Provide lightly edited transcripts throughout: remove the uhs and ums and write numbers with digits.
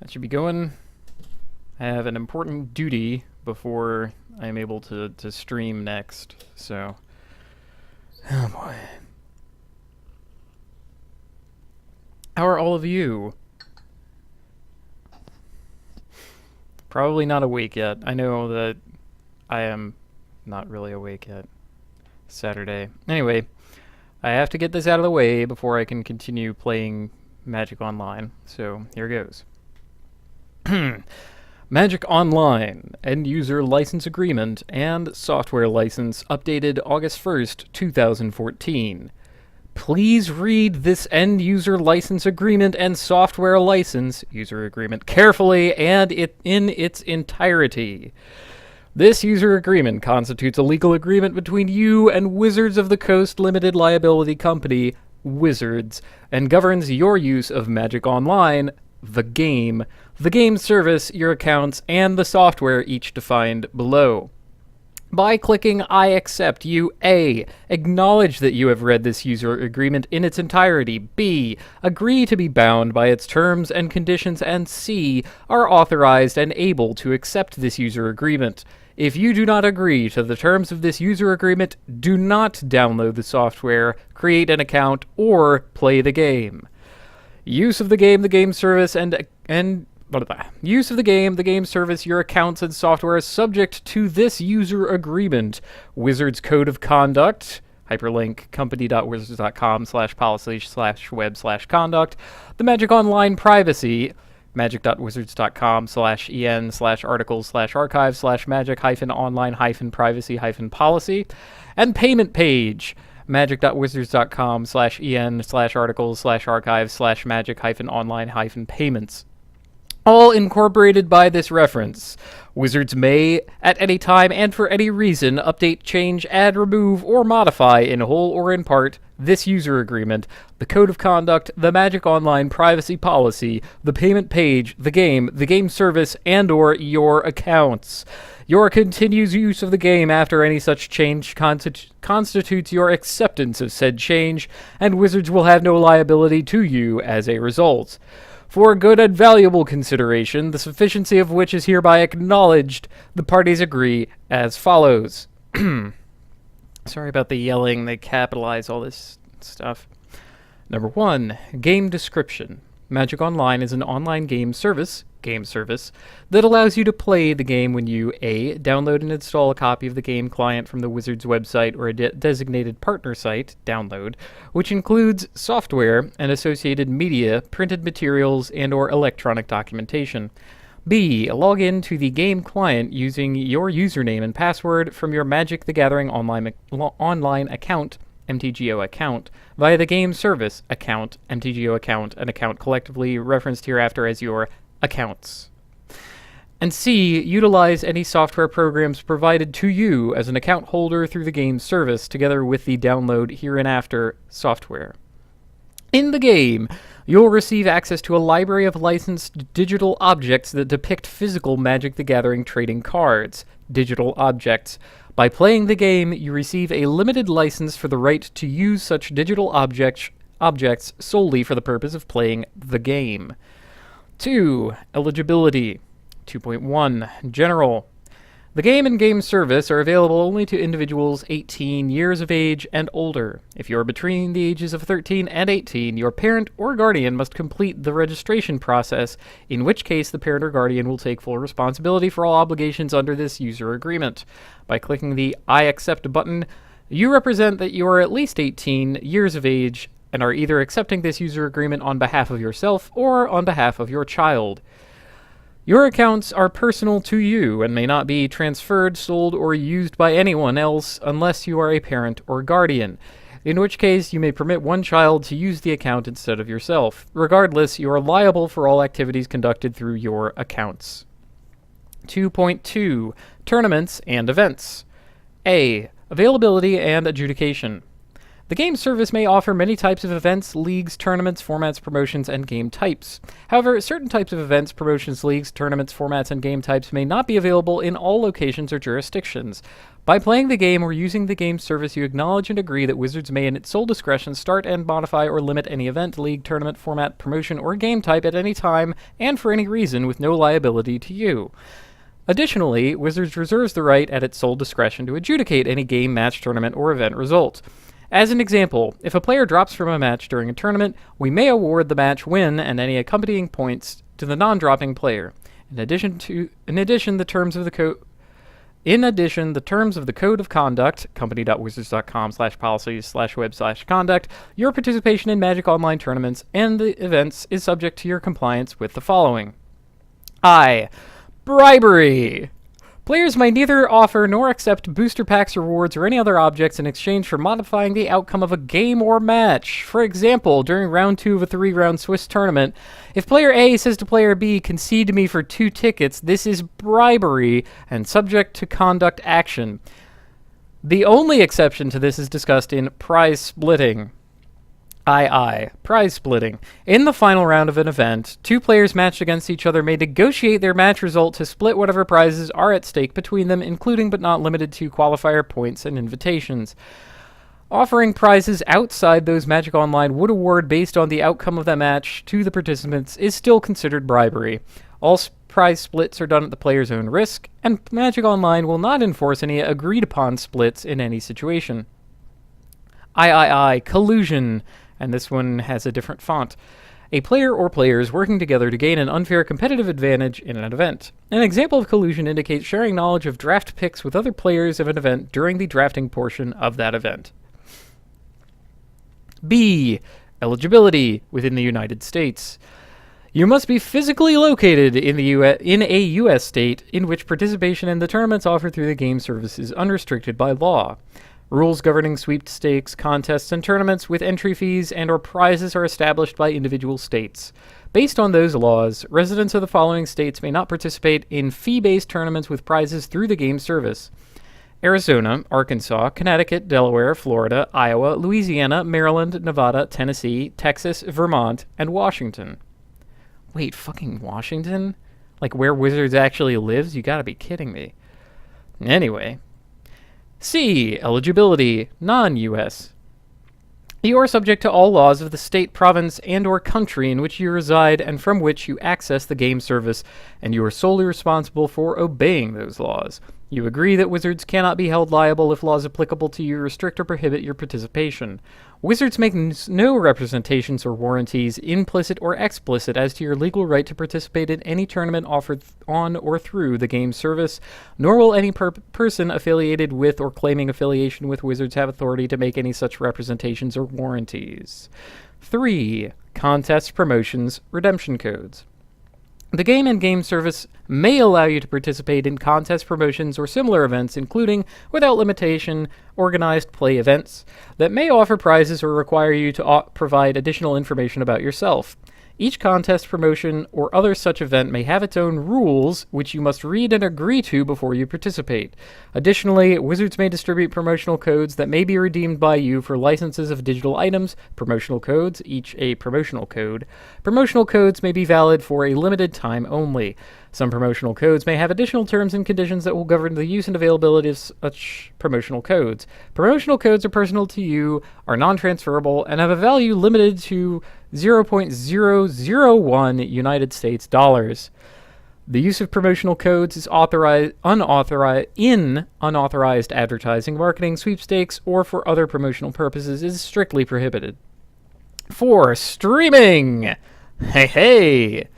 That should be going. I have an important duty before I'm able to stream next, so... Oh boy. How are all of you? Probably not awake yet. I know that I am not really awake yet. Saturday. Anyway, I have to get this out of the way before I can continue playing Magic Online, so here goes. Magic Online, End User License Agreement and Software License updated August 1st, 2014. Please read this End User License Agreement and Software License User Agreement carefully and in its entirety. This user agreement constitutes a legal agreement between you and Wizards of the Coast Limited Liability Company, Wizards, and governs your use of Magic Online, the game service, your accounts, and the software each defined below. By clicking I accept, you A. acknowledge that you have read this user agreement in its entirety, B. agree to be bound by its terms and conditions, and C. are authorized and able to accept this user agreement. If you do not agree to the terms of this user agreement, do not download the software, create an account, or play the game. Use of the game service, use of the game service, your accounts and software is subject to this user agreement. Wizards Code of Conduct, hyperlink company.wizards.com/policy/web/conduct. The Magic Online Privacy, magic.wizards.com/en/articles/archive/magic-online-privacy-policy. And payment page, magic.wizards.com/en/articles/archive/magic-online-payments. All incorporated by this reference. Wizards may, at any time and for any reason, update, change, add, remove, or modify, in whole or in part, this user agreement, the Code of Conduct, the Magic Online Privacy Policy, the payment page, the game service, and/or your accounts. Your continued use of the game after any such change constitutes your acceptance of said change, and Wizards will have no liability to you as a result. For good and valuable consideration, the sufficiency of which is hereby acknowledged, the parties agree as follows. Sorry about the yelling, they capitalize all this stuff. Number 1, game description. Magic Online is an online game service that allows you to play the game when you A. download and install a copy of the game client from the Wizards website or a designated partner site, download, which includes software and associated media, printed materials, and/or electronic documentation. B. Log in to the game client using your username and password from your Magic the Gathering online account, MTGO account, via the game service account, MTGO account, an account collectively referenced hereafter as your accounts. And C. Utilize any software programs provided to you as an account holder through the game service, together with the download hereinafter software. In the game, you'll receive access to a library of licensed digital objects that depict physical Magic the Gathering trading cards, digital objects. By playing the game, you receive a limited license for the right to use such digital objects solely for the purpose of playing the game. 2. Eligibility. 2.1. General. The game and game service are available only to individuals 18 years of age and older. If you are between the ages of 13 and 18, your parent or guardian must complete the registration process, in which case the parent or guardian will take full responsibility for all obligations under this user agreement. By clicking the I accept button, you represent that you are at least 18 years of age and are either accepting this user agreement on behalf of yourself or on behalf of your child. Your accounts are personal to you and may not be transferred, sold, or used by anyone else unless you are a parent or guardian, in which case you may permit one child to use the account instead of yourself. Regardless, you are liable for all activities conducted through your accounts. 2.2. Tournaments and events. A. Availability and adjudication. The game service may offer many types of events, leagues, tournaments, formats, promotions, and game types. However, certain types of events, promotions, leagues, tournaments, formats, and game types may not be available in all locations or jurisdictions. By playing the game or using the game service, you acknowledge and agree that Wizards may, in its sole discretion, start and modify or limit any event, league, tournament, format, promotion, or game type at any time and for any reason with no liability to you. Additionally, Wizards reserves the right at its sole discretion to adjudicate any game, match, tournament, or event result. As an example, if a player drops from a match during a tournament, we may award the match win and any accompanying points to the non-dropping player. In addition, the terms of the Code of Conduct, company.wizards.com/policies/web/conduct, your participation in Magic Online tournaments and the events is subject to your compliance with the following. I. Bribery. Players may neither offer nor accept booster packs, rewards, or any other objects in exchange for modifying the outcome of a game or match. For example, during round 2 of a 3-round Swiss tournament, if player A says to player B, "Concede to me for 2 tickets," this is bribery and subject to conduct action. The only exception to this is discussed in prize splitting. Prize splitting. In the final round of an event, 2 players matched against each other may negotiate their match result to split whatever prizes are at stake between them, including but not limited to qualifier points and invitations. Offering prizes outside those Magic Online would award based on the outcome of that match to the participants is still considered bribery. All prize splits are done at the player's own risk, and Magic Online will not enforce any agreed-upon splits in any situation. Collusion. And this one has a different font. A player or players working together to gain an unfair competitive advantage in an event. An example of collusion indicates sharing knowledge of draft picks with other players of an event during the drafting portion of that event. B. Eligibility within the United States. You must be physically located in a U.S. state in which participation in the tournaments offered through the game service is unrestricted by law. Rules governing sweepstakes, contests, and tournaments with entry fees and/or prizes are established by individual states. Based on those laws, residents of the following states may not participate in fee-based tournaments with prizes through the game service: Arizona, Arkansas, Connecticut, Delaware, Florida, Iowa, Louisiana, Maryland, Nevada, Tennessee, Texas, Vermont, and Washington. Wait, fucking Washington? Like where Wizards actually lives? You gotta be kidding me. Anyway. C. Eligibility, non-U.S. You are subject to all laws of the state, province, and/or country in which you reside and from which you access the game service, and you are solely responsible for obeying those laws. You agree that Wizards cannot be held liable if laws applicable to you restrict or prohibit your participation. Wizards make no representations or warranties, implicit or explicit, as to your legal right to participate in any tournament offered on or through the game service, nor will any person affiliated with or claiming affiliation with Wizards have authority to make any such representations or warranties. 3. Contests, promotions, redemption codes. The game and game service may allow you to participate in contests, promotions, or similar events, including, without limitation, organized play events that may offer prizes or require you to provide additional information about yourself. Each contest, promotion, or other such event may have its own rules, which you must read and agree to before you participate. Additionally, Wizards may distribute promotional codes that may be redeemed by you for licenses of digital items, promotional codes, each a promotional code. Promotional codes may be valid for a limited time only. Some promotional codes may have additional terms and conditions that will govern the use and availability of such promotional codes. Promotional codes are personal to you, are non-transferable, and have a value limited to 0.001 United States dollars. The use of promotional codes is unauthorized advertising, marketing, sweepstakes, or for other promotional purposes is strictly prohibited. 4. Streaming! Hey!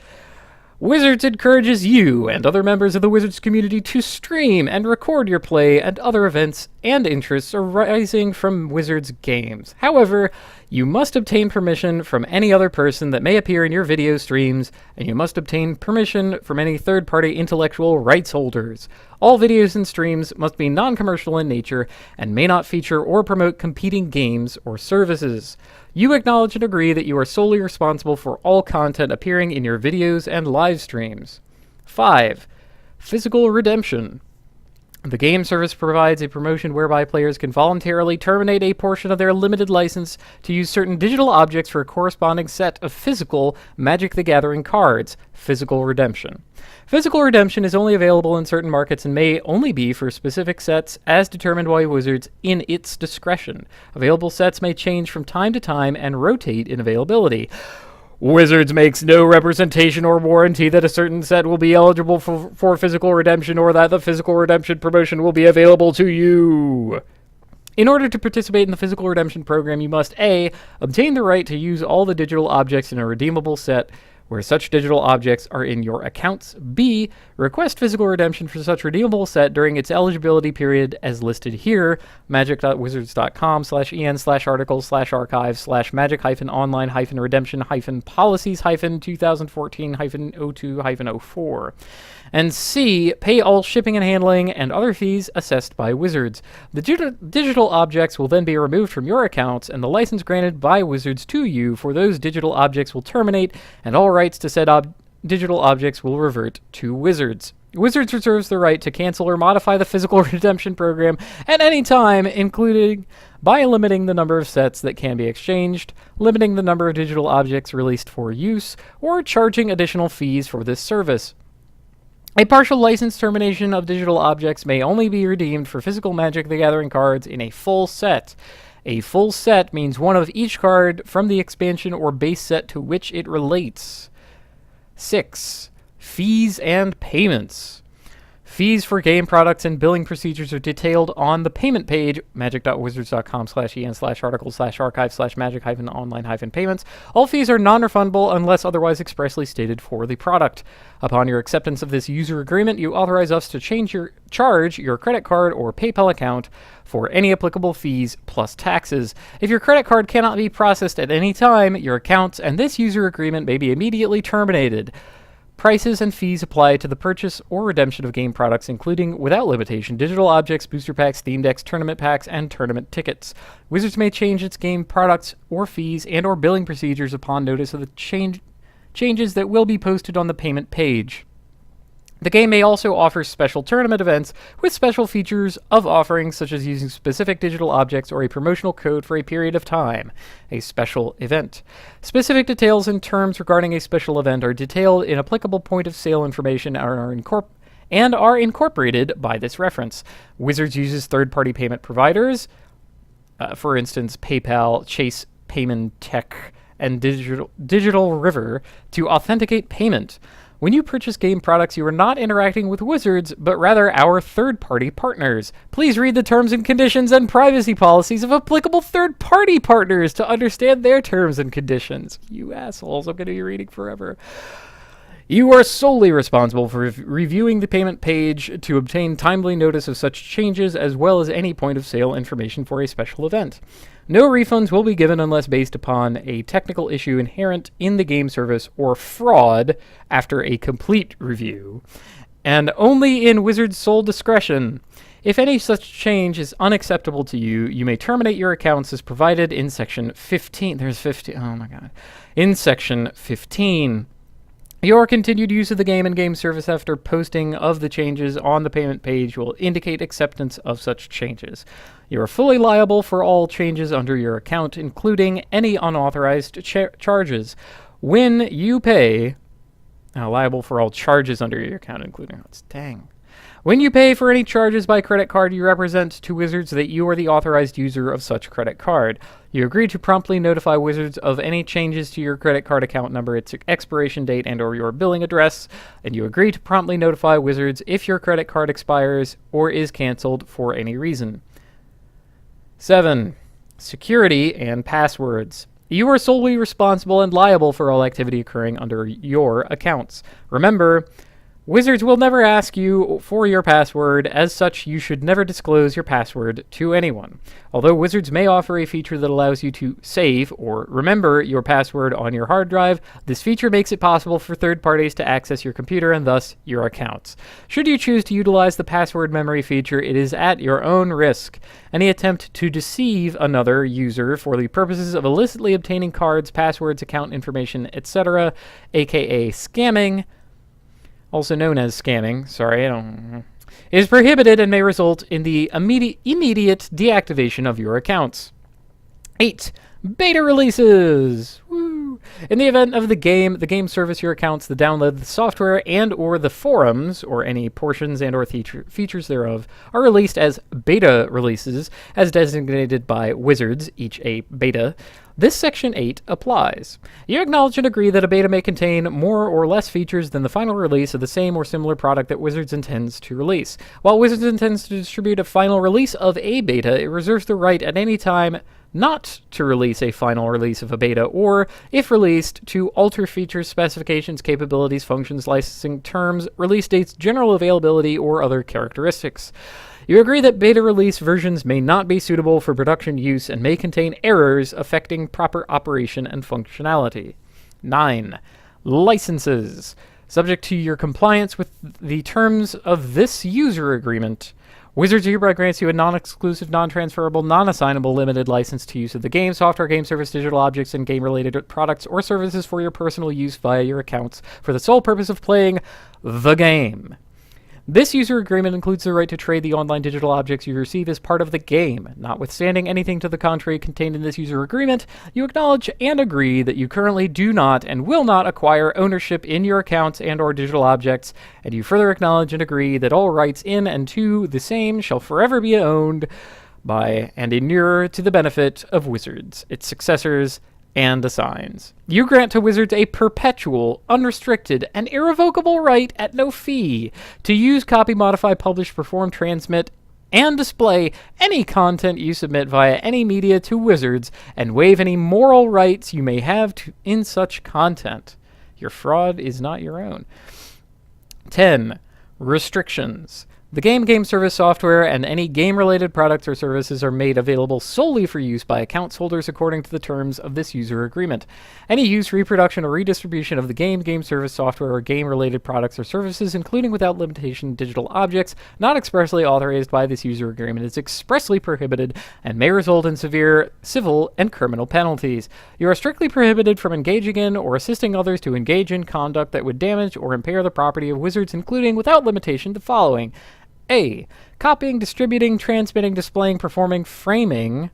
Wizards encourages you and other members of the Wizards community to stream and record your play and other events and interests arising from Wizards games. However, you must obtain permission from any other person that may appear in your video streams, and you must obtain permission from any third-party intellectual rights holders. All videos and streams must be non-commercial in nature and may not feature or promote competing games or services. You acknowledge and agree that you are solely responsible for all content appearing in your videos and live streams. 5. Physical redemption. The game service provides a promotion whereby players can voluntarily terminate a portion of their limited license to use certain digital objects for a corresponding set of physical Magic the Gathering cards, physical redemption. Physical redemption is only available in certain markets and may only be for specific sets as determined by Wizards in its discretion. Available sets may change from time to time and rotate in availability. Wizards makes no representation or warranty that a certain set will be eligible for physical redemption or that the physical redemption promotion will be available to you. In order to participate in the physical redemption program, you must A. obtain the right to use all the digital objects in a redeemable set where such digital objects are in your accounts. B. Request physical redemption for such redeemable set during its eligibility period as listed here, magic.wizards.com/en/articles/archive/magic-online-redemption-policies-2014-02-04. And C. Pay all shipping and handling and other fees assessed by Wizards. The digital objects will then be removed from your accounts, and the license granted by Wizards to you for those digital objects will terminate, and all rights to said digital objects will revert to Wizards. Wizards reserves the right to cancel or modify the physical redemption program at any time, including by limiting the number of sets that can be exchanged, limiting the number of digital objects released for use, or charging additional fees for this service. A partial license termination of digital objects may only be redeemed for physical Magic the Gathering cards in a full set. A full set means one of each card from the expansion or base set to which it relates. 6. Fees and payments. Fees for game products and billing procedures are detailed on the payment page, magic.wizards.com/en/articles/archive/magic-online-payments. All fees are non-refundable unless otherwise expressly stated for the product. Upon your acceptance of this user agreement, you authorize us to charge your credit card or PayPal account for any applicable fees plus taxes. If your credit card cannot be processed at any time, your accounts and this user agreement may be immediately terminated. Prices and fees apply to the purchase or redemption of game products, including, without limitation, digital objects, booster packs, theme decks, tournament packs, and tournament tickets. Wizards may change its game products or fees and or billing procedures upon notice of the changes that will be posted on the payment page. The game may also offer special tournament events with special features of offerings such as using specific digital objects or a promotional code for a period of time. A special event. Specific details and terms regarding a special event are detailed in applicable point of sale information and are incorporated by this reference. Wizards uses third-party payment providers, for instance, PayPal, Chase Payment Tech, and Digital River, to authenticate payment. When you purchase game products, you are not interacting with Wizards, but rather our third-party partners. Please read the terms and conditions and privacy policies of applicable third-party partners to understand their terms and conditions. You assholes, I'm going to be reading forever. You are solely responsible for reviewing the payment page to obtain timely notice of such changes, as well as any point-of-sale information for a special event. No refunds will be given unless based upon a technical issue inherent in the game service or fraud after a complete review, and only in Wizards' sole discretion. If any such change is unacceptable to you, you may terminate your accounts as provided in Section 15. There's 15. Oh my god. In Section 15. Your continued use of the game and game service after posting of the changes on the payment page will indicate acceptance of such changes. You are fully liable for all changes under your account, including any unauthorized charges. When you pay... liable for all charges under your account, including... Dang. When you pay for any charges by credit card, you represent to Wizards that you are the authorized user of such credit card. You agree to promptly notify Wizards of any changes to your credit card account number, its expiration date, and or your billing address, and you agree to promptly notify Wizards if your credit card expires or is canceled for any reason. 7. Security and passwords. You are solely responsible and liable for all activity occurring under your accounts. Remember, Wizards will never ask you for your password. As such, you should never disclose your password to anyone. Although Wizards may offer a feature that allows you to save or remember your password on your hard drive, this feature makes it possible for third parties to access your computer and thus your accounts. Should you choose to utilize the password memory feature, it is at your own risk. Any attempt to deceive another user for the purposes of illicitly obtaining cards, passwords, account information, etc., aka scamming, also known as scamming, It is prohibited and may result in the immediate deactivation of your accounts. 8. Beta releases! Woo! In the event of the game service, your accounts, the download, the software, and or the forums, or any portions and or features thereof, are released as beta releases, as designated by Wizards, each a beta. This Section 8 applies. You acknowledge and agree that a beta may contain more or less features than the final release of the same or similar product that Wizards intends to release. While Wizards intends to distribute a final release of a beta, it reserves the right at any time not to release a final release of a beta, or, if released, to alter features, specifications, capabilities, functions, licensing terms, release dates, general availability, or other characteristics. You agree that beta release versions may not be suitable for production use and may contain errors affecting proper operation and functionality. 9. Licenses. Subject to your compliance with the terms of this user agreement, Wizards hereby grants you a non-exclusive, non-transferable, non-assignable limited license to use of the game, software, game service, digital objects, and game-related products or services for your personal use via your accounts for the sole purpose of playing the game. This user agreement includes the right to trade the online digital objects you receive as part of the game. Notwithstanding anything to the contrary contained in this user agreement, you acknowledge and agree that you currently do not and will not acquire ownership in your accounts and or digital objects, and you further acknowledge and agree that all rights in and to the same shall forever be owned by and inure to the benefit of Wizards, its successors, and assigns. You grant to Wizards a perpetual, unrestricted, and irrevocable right at no fee to use, copy, modify, publish, perform, transmit, and display any content you submit via any media to Wizards and waive any moral rights you may have in such content. Your fraud is not your own. 10. Restrictions. The game service software, and any game-related products or services are made available solely for use by accounts holders according to the terms of this user agreement. Any use, reproduction, or redistribution of the game service software, or game-related products or services, including without limitation digital objects, not expressly authorized by this user agreement, is expressly prohibited and may result in severe civil and criminal penalties. You are strictly prohibited from engaging in or assisting others to engage in conduct that would damage or impair the property of Wizards, including, without limitation, the following: A. Copying, distributing, transmitting, displaying, performing, framing,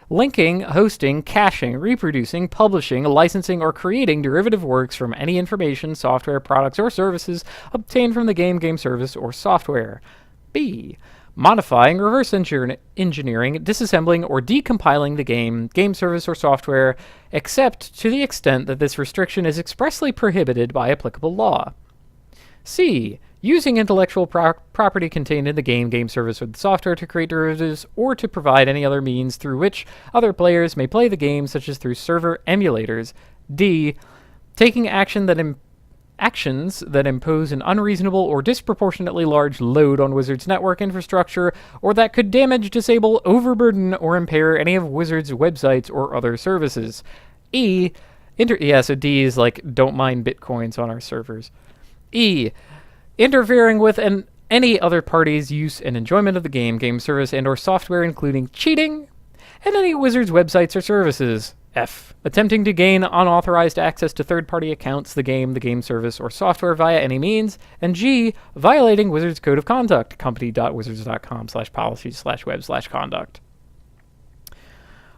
linking, hosting, caching, reproducing, publishing, licensing, or creating derivative works from any information, software, products, or services obtained from the game service, or software. B. Modifying, reverse engineering, disassembling, or decompiling the game service, or software, except to the extent that this restriction is expressly prohibited by applicable law. C. Using intellectual property contained in the game service, or the software to create derivatives or to provide any other means through which other players may play the game, such as through server emulators. D. Taking actions that impose an unreasonable or disproportionately large load on Wizards' network infrastructure, or that could damage, disable, overburden, or impair any of Wizards' websites or other services. E. So D is like, don't mine bitcoins on our servers. E. Interfering with any other party's use and enjoyment of the game service, and or software, including cheating, and any Wizards websites or services. F. Attempting to gain unauthorized access to third-party accounts, the game service, or software via any means. And G. Violating Wizards' Code of Conduct, company.wizards.com/policies/web/conduct.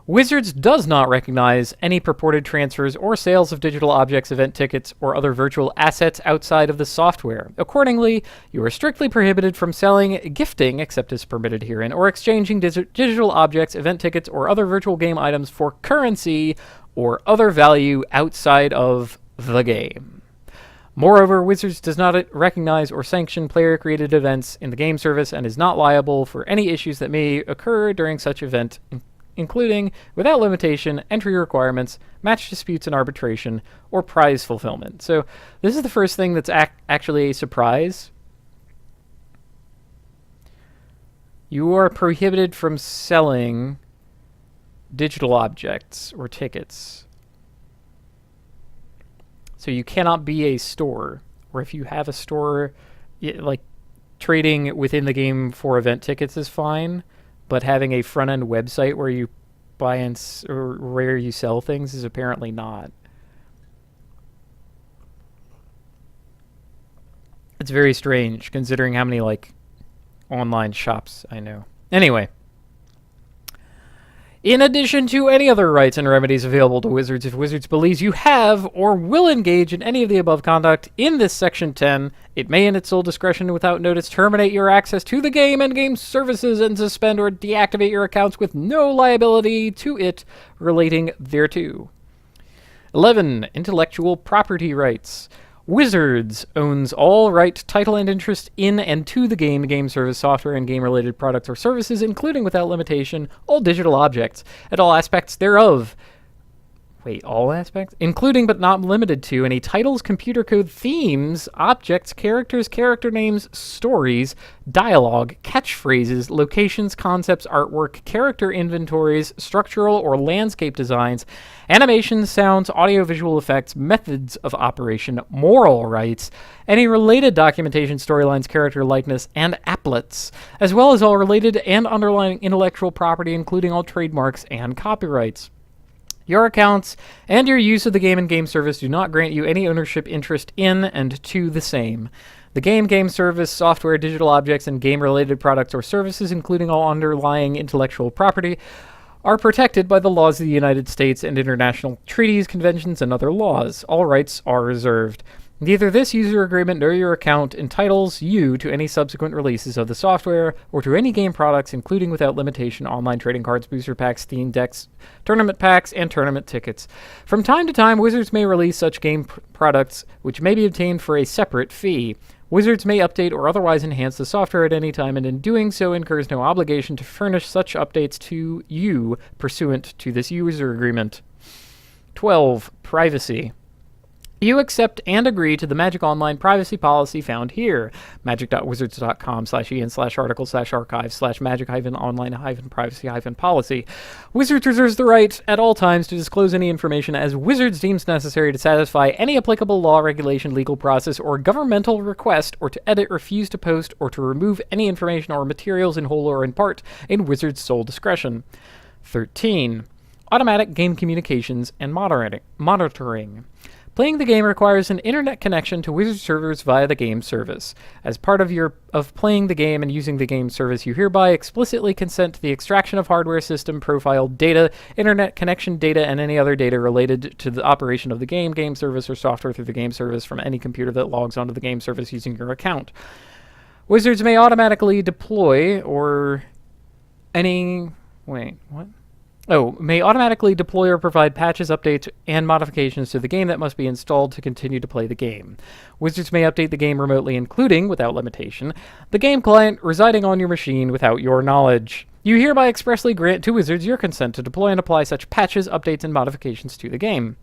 Wizards does not recognize any purported transfers or sales of digital objects, event tickets, or other virtual assets outside of the software. Accordingly, you are strictly prohibited from selling, gifting, except as permitted herein, or exchanging digital objects, event tickets, or other virtual game items for currency or other value outside of the game. Moreover, Wizards does not recognize or sanction player-created events in the game service and is not liable for any issues that may occur during such event, including, without limitation, entry requirements, match disputes and arbitration, or prize fulfillment. So this is the first thing that's actually a surprise. You are prohibited from selling digital objects or tickets. So you cannot be a store, or if you have a store, like trading within the game for event tickets is fine, but having a front-end website where you buy or where you sell things is apparently not. It's very strange, considering how many online shops I know. Anyway. In addition to any other rights and remedies available to Wizards, if Wizards believes you have or will engage in any of the above conduct in this Section 10, it may in its sole discretion without notice terminate your access to the game and game services and suspend or deactivate your accounts with no liability to it relating thereto. 11. Intellectual property rights. Wizards owns all right, title, and interest in and to the game service, software, and game-related products or services, including without limitation all digital objects, and all aspects thereof. Wait, all aspects? Including but not limited to any titles, computer code, themes, objects, characters, character names, stories, dialogue, catchphrases, locations, concepts, artwork, character inventories, structural or landscape designs, animations, sounds, audiovisual effects, methods of operation, moral rights, any related documentation, storylines, character likeness, and applets, as well as all related and underlying intellectual property, including all trademarks and copyrights. Your accounts and your use of the game and game service do not grant you any ownership interest in and to the same. The game service, software, digital objects, and game-related products or services, including all underlying intellectual property, are protected by the laws of the United States and international treaties, conventions, and other laws. All rights are reserved. Neither this user agreement nor your account entitles you to any subsequent releases of the software or to any game products, including without limitation online trading cards, booster packs, Steam decks, tournament packs, and tournament tickets. From time to time, Wizards may release such game products, which may be obtained for a separate fee. Wizards may update or otherwise enhance the software at any time, and in doing so incurs no obligation to furnish such updates to you pursuant to this user agreement. 12. Privacy. You accept and agree to the Magic Online privacy policy found here. magic.wizards.com/en/articles/archive/magic-online-privacy-policy. Wizards reserves the right at all times to disclose any information as Wizards deems necessary to satisfy any applicable law, regulation, legal process, or governmental request, or to edit, refuse to post, or to remove any information or materials in whole or in part in Wizards' sole discretion. 13. Automatic game communications and monitoring. Playing the game requires an internet connection to Wizard servers via the game service. As part of playing the game and using the game service, you hereby explicitly consent to the extraction of hardware system profile data, internet connection data, and any other data related to the operation of the game service, or software through the game service from any computer that logs onto the game service using your account. Wizards may automatically deploy or any... Wait, what? May automatically deploy or provide patches, updates, and modifications to the game that must be installed to continue to play the game. Wizards may update the game remotely, including, without limitation, the game client residing on your machine without your knowledge. You hereby expressly grant to Wizards your consent to deploy and apply such patches, updates, and modifications to the game.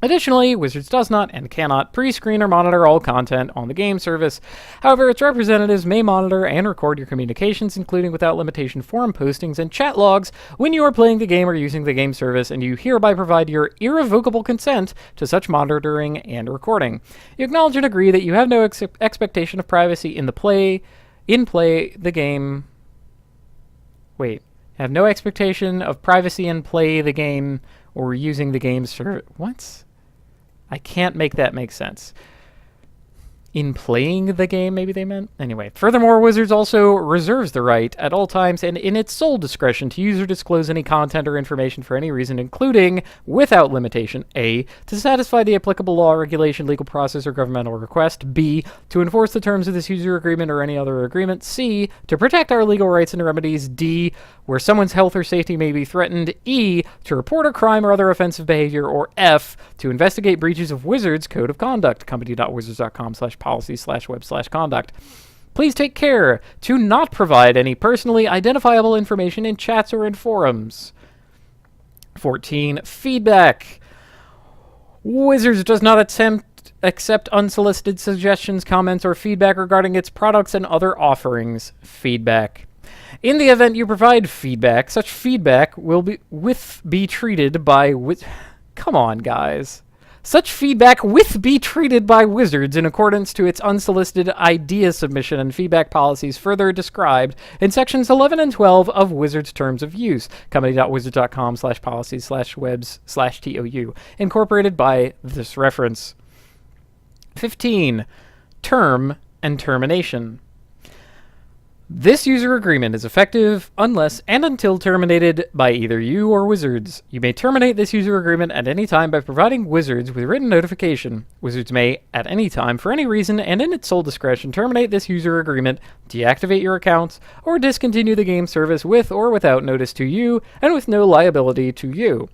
Additionally, Wizards does not and cannot pre-screen or monitor all content on the game service. However, its representatives may monitor and record your communications, including without limitation forum postings and chat logs, when you are playing the game or using the game service, and you hereby provide your irrevocable consent to such monitoring and recording. You acknowledge and agree that you have no expectation of privacy in the game. Wait. Have no expectation of privacy in play the game or using the game service. What? I can't make that make sense. In playing the game, maybe they meant? Anyway, furthermore, Wizards also reserves the right at all times and in its sole discretion to use or disclose any content or information for any reason, including, without limitation, A, to satisfy the applicable law, regulation, legal process, or governmental request, B, to enforce the terms of this user agreement or any other agreement, C, to protect our legal rights and remedies, D, where someone's health or safety may be threatened, E, to report a crime or other offensive behavior, or F, to investigate breaches of Wizards' Code of Conduct, company.wizards.com/policy/web/conduct. Please take care to not provide any personally identifiable information in chats or in forums. 14. Feedback. Wizards does not accept unsolicited suggestions, comments, or feedback regarding its products and other offerings. Feedback. In the event you provide feedback, such feedback will be treated by... Come on, guys. Such feedback be treated by Wizards in accordance to its unsolicited idea submission and feedback policies further described in sections 11 and 12 of Wizards' Terms of Use, company.wizards.com/policies/webs/TOU, incorporated by this reference. 15. Term and termination. This user agreement is effective unless and until terminated by either you or Wizards. You may terminate this user agreement at any time by providing Wizards with written notification. Wizards may, at any time, for any reason and in its sole discretion, terminate this user agreement, deactivate your accounts, or discontinue the game service with or without notice to you and with no liability to you.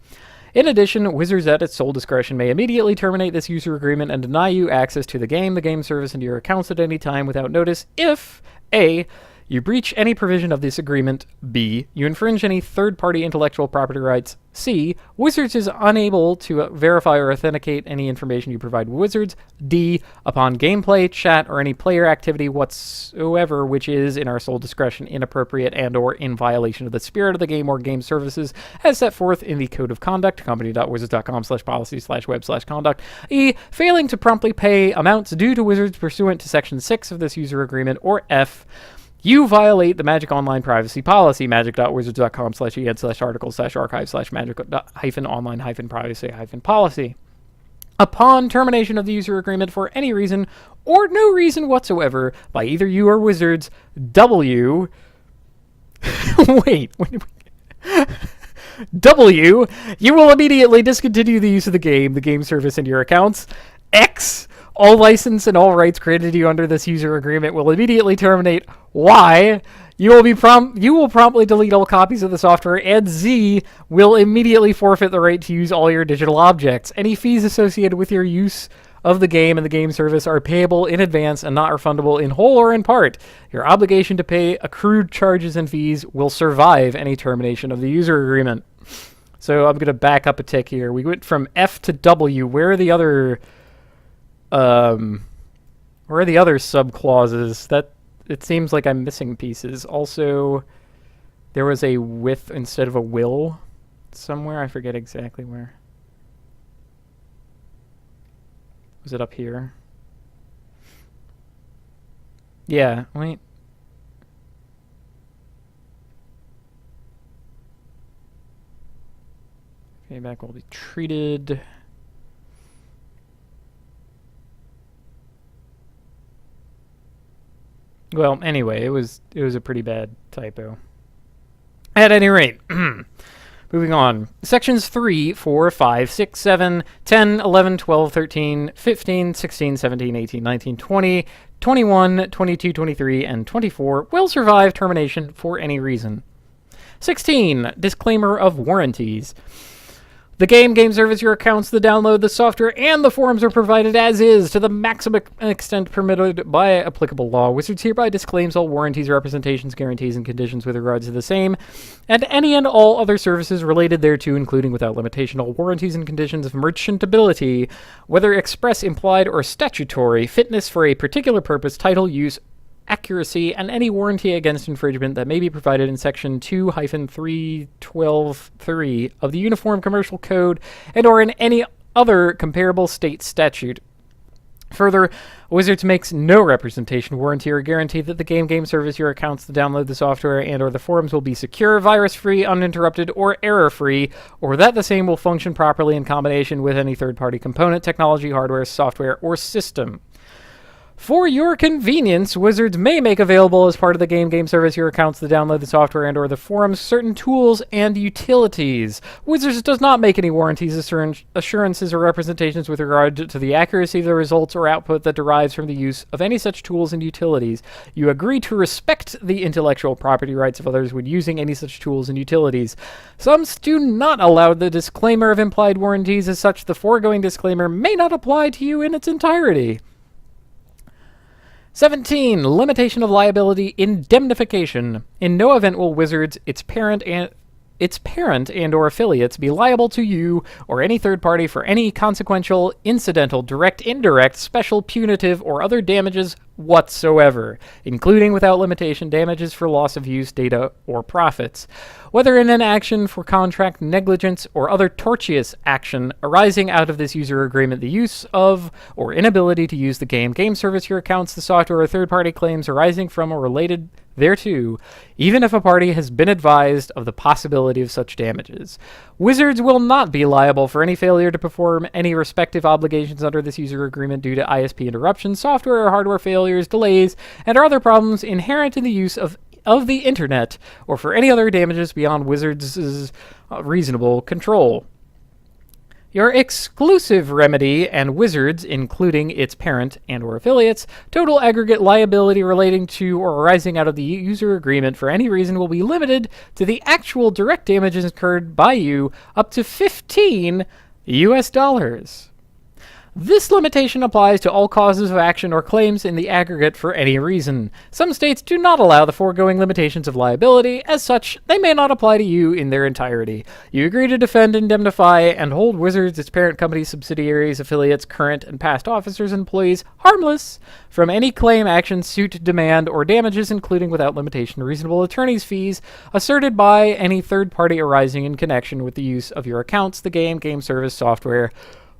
In addition, Wizards at its sole discretion may immediately terminate this user agreement and deny you access to the game service, and your accounts at any time without notice if A. You breach any provision of this agreement. B. You infringe any third-party intellectual property rights. C. Wizards is unable to verify or authenticate any information you provide Wizards. D. Upon gameplay, chat, or any player activity whatsoever which is, in our sole discretion, inappropriate and or in violation of the spirit of the game or game services as set forth in the Code of Conduct, company.wizards.com/policy/web/conduct. E. Failing to promptly pay amounts due to Wizards pursuant to Section 6 of this user agreement. Or F. You violate the Magic Online privacy policy, magic.wizards.com/en/archive/magic-online-privacy-policy. Upon termination of the user agreement for any reason or no reason whatsoever by either you or Wizards, W. Wait. W. You will immediately discontinue the use of the game service, and your accounts. X. All license and all rights granted to you under this user agreement will immediately terminate. Y. You will promptly delete all copies of the software. And Z. Will immediately forfeit the right to use all your digital objects. Any fees associated with your use of the game and the game service are payable in advance and not refundable in whole or in part. Your obligation to pay accrued charges and fees will survive any termination of the user agreement. So I'm going to back up a tick here. We went from F to W. Where are the other sub-clauses? That it seems like I'm missing pieces. Also, there was a with instead of a will somewhere. I forget exactly where. Was it up here? Yeah, wait. Payback will be treated. Well, anyway, it was a pretty bad typo. At any rate, moving on. Sections 3, 4, 5, 6, 7, 10, 11, 12, 13, 15, 16, 17, 18, 19, 20, 21, 22, 23, and 24 will survive termination for any reason. 16. Disclaimer of warranties. The game service, your accounts, the download, the software, and the forums are provided as is to the maximum extent permitted by applicable law. Wizards hereby disclaims all warranties, representations, guarantees, and conditions with regards to the same, and any and all other services related thereto, including without limitation all warranties and conditions of merchantability, whether express, implied, or statutory, fitness for a particular purpose, title, use, accuracy, and any warranty against infringement that may be provided in Section 2-312.3 of the Uniform Commercial Code and or in any other comparable state statute. Further, Wizards makes no representation, warranty, or guarantee that the game service, your accounts, the download, the software, and or the forums will be secure, virus-free, uninterrupted, or error-free, or that the same will function properly in combination with any third-party component, technology, hardware, software, or system. For your convenience, Wizards may make available as part of the game service, your accounts, the download, the software, and or the forums, certain tools and utilities. Wizards does not make any warranties, assurances, or representations with regard to the accuracy of the results or output that derives from the use of any such tools and utilities. You agree to respect the intellectual property rights of others when using any such tools and utilities. Some do not allow the disclaimer of implied warranties. As such, the foregoing disclaimer may not apply to you in its entirety. 17. Limitation of liability indemnification. In no event will Wizards, its parent and or affiliates be liable to you or any third party for any consequential, incidental, direct, indirect, special, punitive, or other damages whatsoever, including without limitation damages for loss of use, data, or profits, whether in an action for contract negligence or other tortious action arising out of this user agreement, the use of or inability to use the game service, your accounts, the software, or third-party claims arising from or related thereto, even if a party has been advised of the possibility of such damages. Wizards will not be liable for any failure to perform any respective obligations under this user agreement due to ISP interruptions, software or hardware failures, delays, and or other problems inherent in the use of the internet, or for any other damages beyond Wizards' reasonable control. Your exclusive remedy and Wizards, including its parent and or affiliates, total aggregate liability relating to or arising out of the user agreement for any reason will be limited to the actual direct damages incurred by you up to $15 US. This limitation applies to all causes of action or claims in the aggregate for any reason. Some states do not allow the foregoing limitations of liability. As such, they may not apply to you in their entirety. You agree to defend, indemnify, and hold Wizards, its parent company, subsidiaries, affiliates, current and past officers and employees harmless from any claim, action, suit, demand, or damages, including without limitation reasonable attorney's fees asserted by any third party arising in connection with the use of your accounts, the game service, software,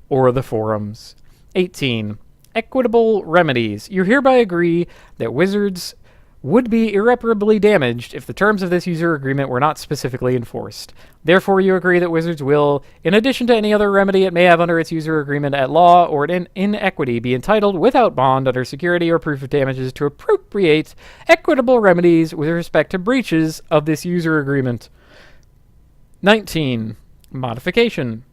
or the forums. 18. Equitable remedies. You hereby agree that Wizards would be irreparably damaged if the terms of this user agreement were not specifically enforced. Therefore, you agree that Wizards will, in addition to any other remedy it may have under its user agreement at law or in equity, be entitled without bond under security or proof of damages to appropriate equitable remedies with respect to breaches of this user agreement. 19. Modification.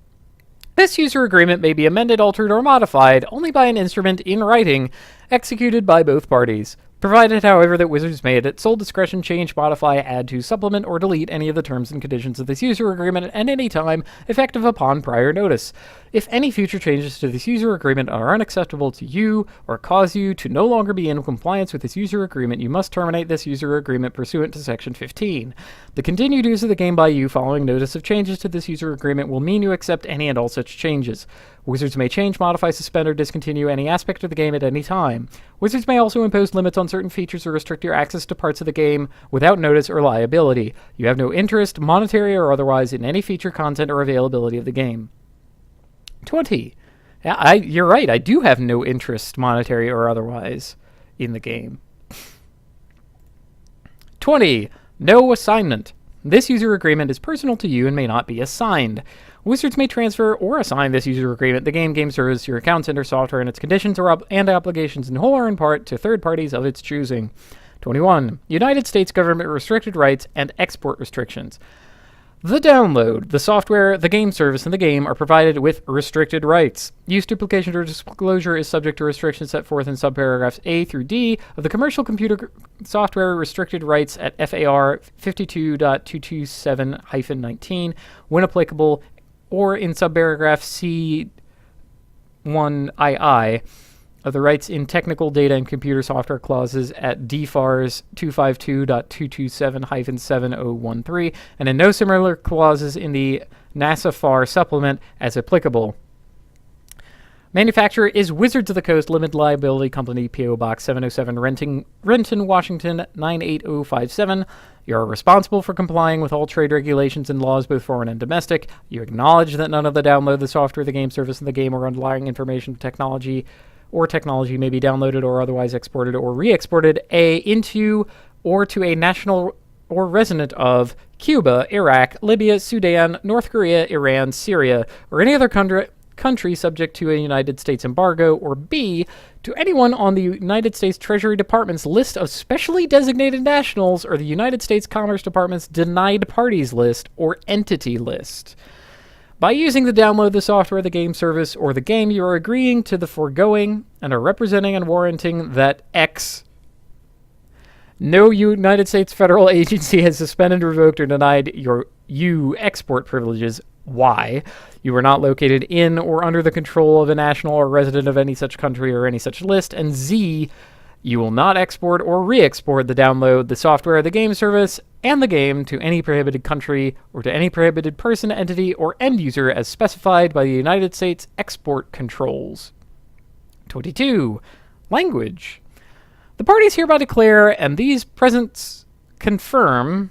This user agreement may be amended, altered, or modified only by an instrument in writing executed by both parties, provided, however, that Wizards may at its sole discretion change, modify, add to, supplement, or delete any of the terms and conditions of this user agreement at any time, effective upon prior notice. If any future changes to this user agreement are unacceptable to you or cause you to no longer be in compliance with this user agreement, you must terminate this user agreement pursuant to Section 15. The continued use of the game by you following notice of changes to this user agreement will mean you accept any and all such changes. Wizards may change, modify, suspend, or discontinue any aspect of the game at any time. Wizards may also impose limits on certain features or restrict your access to parts of the game without notice or liability. You have no interest, monetary or otherwise, in any feature, content, or availability of the game. 20. You're right, I do have no interest, monetary or otherwise, in the game. 20. No assignment. This user agreement is personal to you and may not be assigned. Wizards may transfer or assign this user agreement, the game service, your account center software, and its conditions and obligations in whole or in part to third parties of its choosing. 21. United States government restricted rights and export restrictions. The download, the software, the game service, and the game are provided with restricted rights. Use, duplication, or disclosure is subject to restrictions set forth in subparagraphs A through D of the Commercial Computer Software Restricted Rights at FAR 52.227-19, when applicable, or in subparagraph C1II of the rights in technical data and computer software clauses at DFARS 252.227-7013, and in no similar clauses in the NASA FAR supplement as applicable. Manufacturer is Wizards of the Coast Limited Liability Company, P.O. Box 707, Renton, Washington 98057. You are responsible for complying with all trade regulations and laws, both foreign and domestic. You acknowledge that none of the download, the software, the game service, and the game or underlying information, technology may be downloaded or otherwise exported or re-exported into or to a national or resident of Cuba, Iraq, Libya, Sudan, North Korea, Iran, Syria, or any other country subject to a United States embargo, or B, to anyone on the United States Treasury Department's list of specially designated nationals or the United States Commerce Department's denied parties list or entity list. By using the download, the software, the game service, or the game, you are agreeing to the foregoing and are representing and warranting that X. No United States federal agency has suspended, revoked, or denied you export privileges. Y. You are not located in or under the control of a national or resident of any such country or any such list. And Z. You will not export or re-export the download, the software, the game service, and the game to any prohibited country or to any prohibited person, entity, or end user as specified by the United States export controls. 22. Language. The parties hereby declare, and these presents confirm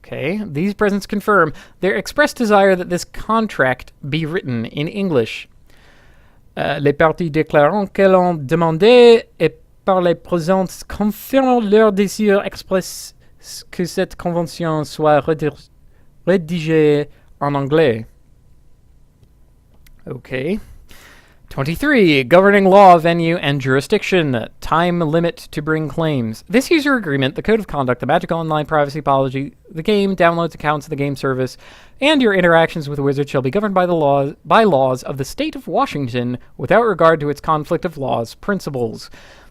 their express desire that this contract be written in English. Les parties déclarent qu'elles ont demandé et par les présentes confirment leur désir express que cette convention soit rédigée en anglais. Okay. 23. Governing law, venue, and jurisdiction. Time limit to bring claims. This user agreement, the code of conduct, the Magic Online privacy policy, the game, downloads, accounts of the game service, and your interactions with Wizards shall be governed by laws of the state of Washington without regard to its conflict of laws principles.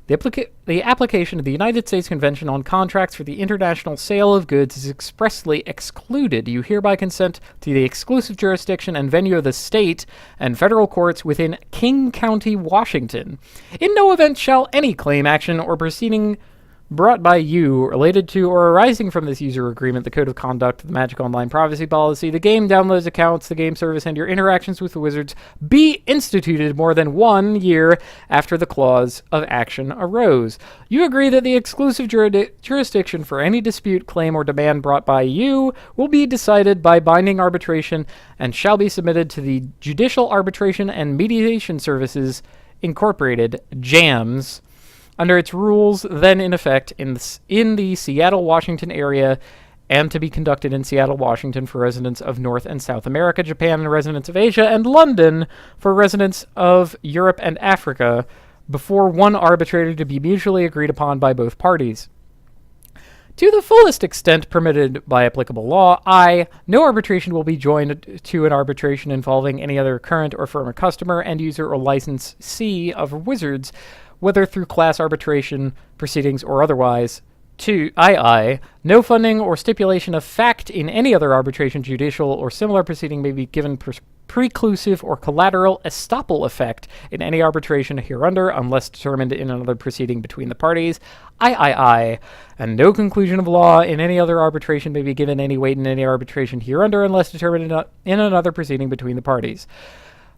The application of the United States Convention on Contracts for the International Sale of Goods is expressly excluded. You hereby consent to the exclusive jurisdiction and venue of the state and federal courts within King County, Washington. In no event shall any claim, action, or proceeding brought by you related to or arising from this user agreement, the code of conduct, the Magic Online privacy policy, the game, downloads, accounts, the game service, and your interactions with the Wizards be instituted more than 1 year after the clause of action arose. You agree that the exclusive jurisdiction for any dispute, claim, or demand brought by you will be decided by binding arbitration and shall be submitted to the Judicial Arbitration and Mediation Services Incorporated, JAMS, under its rules then in effect in the Seattle, Washington area, and to be conducted in Seattle, Washington for residents of North and South America, Japan, and residents of Asia, and London for residents of Europe and Africa, before one arbitrator to be mutually agreed upon by both parties. To the fullest extent permitted by applicable law, no arbitration will be joined to an arbitration involving any other current or former customer, end user, or licensee of Wizards, whether through class arbitration proceedings or otherwise. 2. No funding or stipulation of fact in any other arbitration, judicial, or similar proceeding may be given preclusive or collateral estoppel effect in any arbitration hereunder unless determined in another proceeding between the parties. And no conclusion of law in any other arbitration may be given any weight in any arbitration hereunder unless determined in another proceeding between the parties.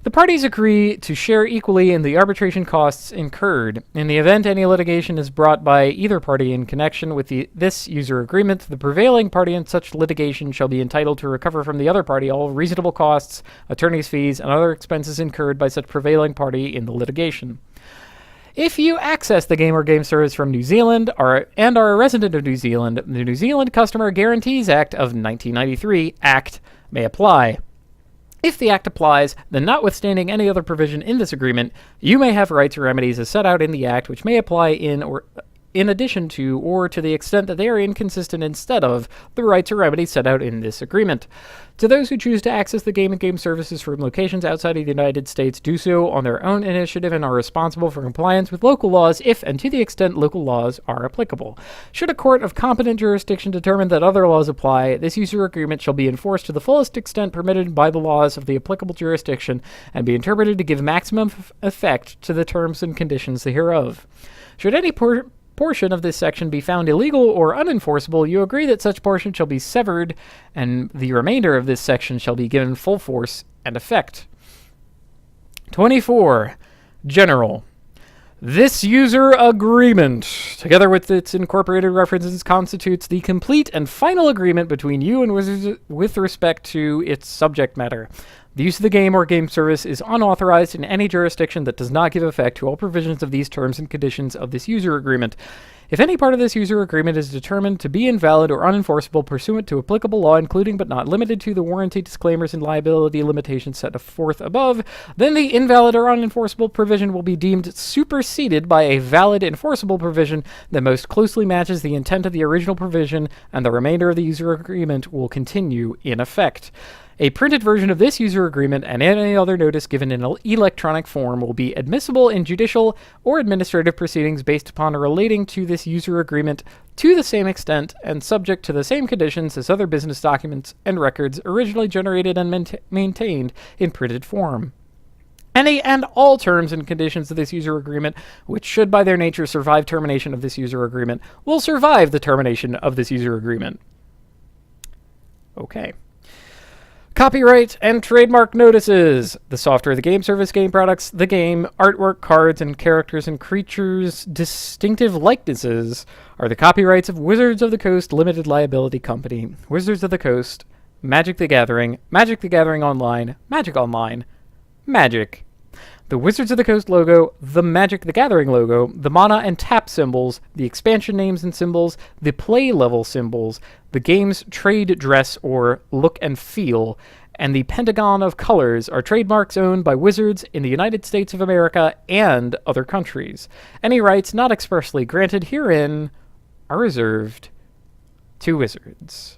The parties agree to share equally in the arbitration costs incurred. In the event any litigation is brought by either party in connection with this user agreement, the prevailing party in such litigation shall be entitled to recover from the other party all reasonable costs, attorney's fees, and other expenses incurred by such prevailing party in the litigation. If you access the game or game service from New Zealand and are a resident of New Zealand, the New Zealand Customer Guarantees Act of 1993 Act may apply. If the Act applies, then notwithstanding any other provision in this agreement, you may have rights or remedies as set out in the Act which may apply in addition to or to the extent that they are inconsistent instead of the rights or remedies set out in this agreement. To those who choose to access the game and game services from locations outside of the United States, do so on their own initiative and are responsible for compliance with local laws if and to the extent local laws are applicable. Should a court of competent jurisdiction determine that other laws apply, this user agreement shall be enforced to the fullest extent permitted by the laws of the applicable jurisdiction and be interpreted to give maximum effect to the terms and conditions hereof. Should any portion of this section be found illegal or unenforceable, you agree that such portion shall be severed, and the remainder of this section shall be given full force and effect. 24. General. This user agreement, together with its incorporated references, constitutes the complete and final agreement between you and Wizards with respect to its subject matter. The use of the game or game service is unauthorized in any jurisdiction that does not give effect to all provisions of these terms and conditions of this user agreement. If any part of this user agreement is determined to be invalid or unenforceable pursuant to applicable law, including but not limited to the warranty disclaimers and liability limitations set forth above, then the invalid or unenforceable provision will be deemed superseded by a valid enforceable provision that most closely matches the intent of the original provision, and the remainder of the user agreement will continue in effect. A printed version of this user agreement and any other notice given in electronic form will be admissible in judicial or administrative proceedings based upon or relating to this user agreement to the same extent and subject to the same conditions as other business documents and records originally generated and maintained in printed form. Any and all terms and conditions of this user agreement, which should by their nature survive termination of this user agreement, will survive the termination of this user agreement. Okay. Copyright and trademark notices. The software, the game service, game products, the game, artwork, cards, and characters and creatures' distinctive likenesses are the copyrights of Wizards of the Coast Limited Liability Company, Wizards of the Coast, Magic the Gathering Online, Magic Online, Magic. The Wizards of the Coast logo, the Magic the Gathering logo, the mana and tap symbols, the expansion names and symbols, the play level symbols, the game's trade dress or look and feel, and the pentagon of colors are trademarks owned by Wizards in the United States of America and other countries. Any rights not expressly granted herein are reserved to Wizards.